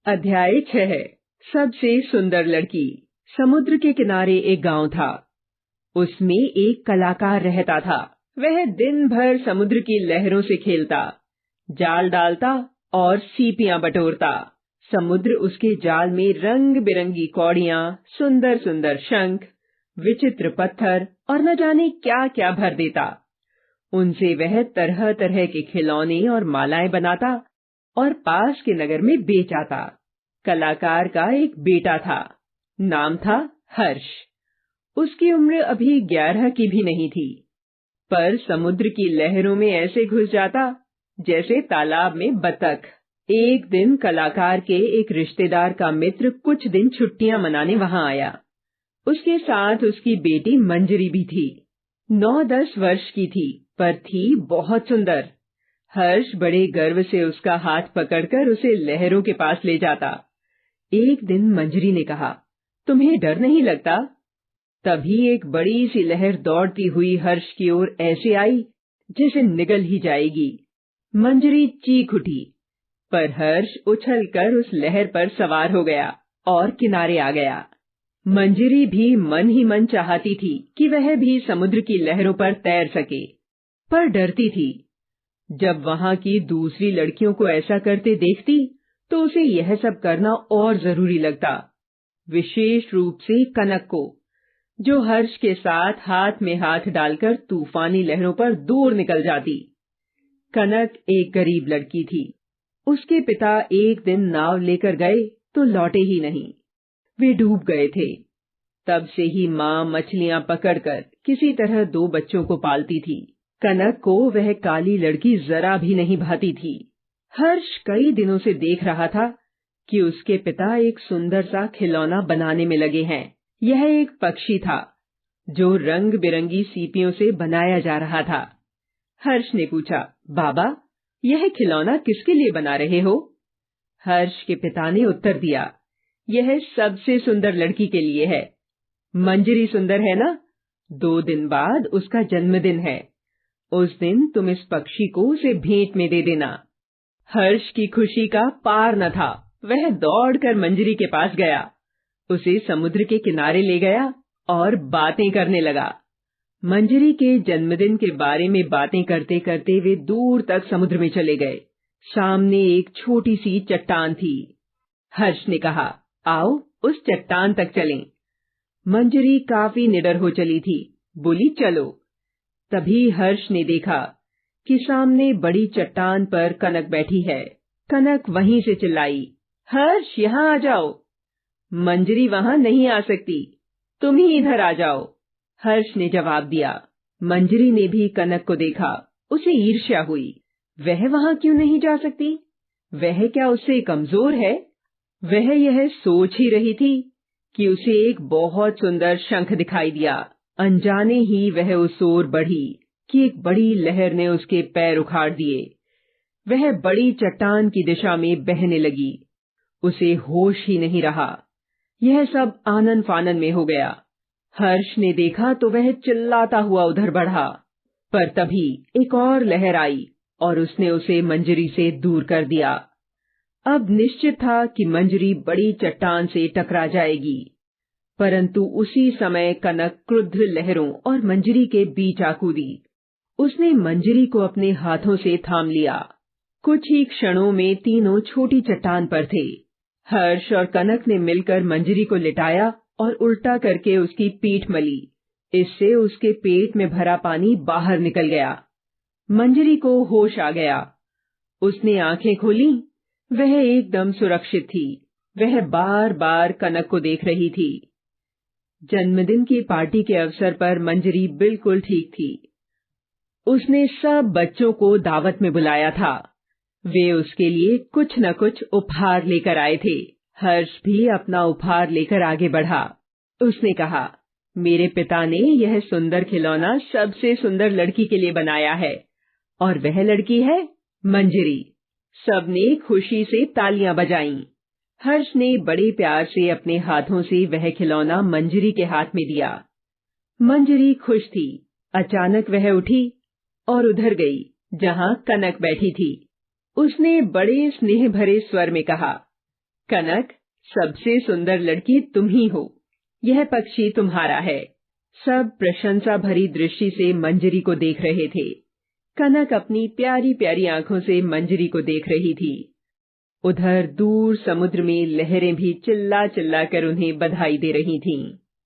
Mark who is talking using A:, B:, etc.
A: अध्याय 6। सबसे सुंदर लड़की। समुद्र के किनारे एक गांव था। उसमें एक कलाकार रहता था। वह दिन भर समुद्र की लहरों से खेलता, जाल डालता और सीपियां बटोरता। समुद्र उसके जाल में रंग बिरंगी कौड़ियां, सुंदर सुंदर शंख, विचित्र पत्थर और न जाने क्या क्या भर देता। उनसे वह तरह तरह के खिलौने और मालाएं बनाता और पास के नगर में बेच आता। कलाकार का एक बेटा था, नाम था हर्ष। उसकी उम्र अभी 11 की भी नहीं थी, पर समुद्र की लहरों में ऐसे घुस जाता जैसे तालाब में बतख। एक दिन कलाकार के एक रिश्तेदार का मित्र कुछ दिन छुट्टियां मनाने वहां आया। उसके साथ उसकी बेटी मंजरी भी थी। 9-10 वर्ष की थी, पर थी बहुत सुंदर। हर्ष बड़े गर्व से उसका हाथ पकड़कर उसे लहरों के पास ले जाता। एक दिन मंजरी ने कहा, तुम्हें डर नहीं लगता? तभी एक बड़ी सी लहर दौड़ती हुई हर्ष की ओर ऐसे आई जैसे निगल ही जाएगी। मंजरी चीख उठी, पर हर्ष उछलकर उस लहर पर सवार हो गया और किनारे आ गया। मंजरी भी मन ही मन चाहती थी कि वह भी समुद्र की लहरों पर तैर सके, पर डरती थी। जब वहां की दूसरी लड़कियों को ऐसा करते देखती तो उसे यह सब करना और जरूरी लगता, विशेष रूप से कनक को, जो हर्ष के साथ हाथ में हाथ डालकर तूफानी लहरों पर दूर निकल जाती। कनक एक गरीब लड़की थी। उसके पिता एक दिन नाव लेकर गए तो लौटे ही नहीं। वे डूब गए थे। तब से ही माँ मछलियां पकड़कर किसी तरह 2 बच्चों को पालती थी। कनक को वह काली लड़की जरा भी नहीं भाती थी। हर्ष कई दिनों से देख रहा था कि उसके पिता एक सुंदर सा खिलौना बनाने में लगे हैं। यह एक पक्षी था जो रंग बिरंगी सीपियों से बनाया जा रहा था। हर्ष ने पूछा, बाबा, यह खिलौना किसके लिए बना रहे हो? हर्ष के पिता ने उत्तर दिया, यह सबसे सुंदर लड़की के लिए है। मंजरी सुंदर है ना? 2 दिन बाद उसका जन्मदिन है। उस दिन तुम इस पक्षी को उसे भेंट में दे देना। हर्ष की खुशी का पार न था। वह दौड़कर मंजरी के पास गया, उसे समुद्र के किनारे ले गया और बातें करने लगा। मंजरी के जन्मदिन के बारे में बातें करते करते वे दूर तक समुद्र में चले गए। सामने एक छोटी सी चट्टान थी। हर्ष ने कहा, आओ उस चट्टान तक चलें। मंजरी काफी निडर हो चली थी, बोली, चलो। तभी हर्ष ने देखा कि सामने बड़ी चट्टान पर कनक बैठी है। कनक वहीं से चिल्लाई, हर्ष, यहाँ आ जाओ। मंजरी वहां नहीं आ सकती, तुम ही इधर आ जाओ। हर्ष ने जवाब दिया। मंजरी ने भी कनक को देखा, उसे ईर्ष्या हुई। वह वहां क्यों नहीं जा सकती? वह क्या उससे कमजोर है? वह यह सोच ही रही थी कि उसे एक बहुत सुंदर शंख दिखाई दिया। अनजाने ही वह उस ओर बढ़ी कि एक बड़ी लहर ने उसके पैर उखाड़ दिए। वह बड़ी चट्टान की दिशा में बहने लगी। उसे होश ही नहीं रहा। यह सब आनन फानन में हो गया। हर्ष ने देखा तो वह चिल्लाता हुआ उधर बढ़ा, पर तभी एक और लहर आई और उसने उसे मंजरी से दूर कर दिया। अब निश्चित था कि मंजरी बड़ी चट्टान से टकरा जाएगी, परंतु उसी समय कनक क्रुद्ध लहरों और मंजरी के बीच आ कूदी। उसने मंजरी को अपने हाथों से थाम लिया। कुछ ही क्षणों में तीनों छोटी चट्टान पर थे। हर्ष और कनक ने मिलकर मंजरी को लिटाया और उल्टा करके उसकी पीठ मली। इससे उसके पेट में भरा पानी बाहर निकल गया। मंजरी को होश आ गया। उसने आंखें खोली। वह एकदम सुरक्षित थी। वह बार बार कनक को देख रही थी। जन्मदिन की पार्टी के अवसर पर मंजरी बिल्कुल ठीक थी। उसने सब बच्चों को दावत में बुलाया था। वे उसके लिए कुछ न कुछ उपहार लेकर आए थे। हर्ष भी अपना उपहार लेकर आगे बढ़ा। उसने कहा, मेरे पिता ने यह सुंदर खिलौना सबसे सुंदर लड़की के लिए बनाया है, और वह लड़की है मंजरी। सबने खुशी से तालियां बजाईं। हर्ष ने बड़े प्यार से अपने हाथों से वह खिलौना मंजरी के हाथ में दिया। मंजरी खुश थी। अचानक वह उठी और उधर गई जहां कनक बैठी थी। उसने बड़े स्नेह भरे स्वर में कहा, कनक, सबसे सुंदर लड़की तुम ही हो। यह पक्षी तुम्हारा है। सब प्रशंसा भरी दृष्टि से मंजरी को देख रहे थे। कनक अपनी प्यारी प्यारी आंखों से मंजरी को देख रही थी। उधर दूर समुद्र में लहरें भी चिल्ला चिल्ला कर उन्हें बधाई दे रही थीं।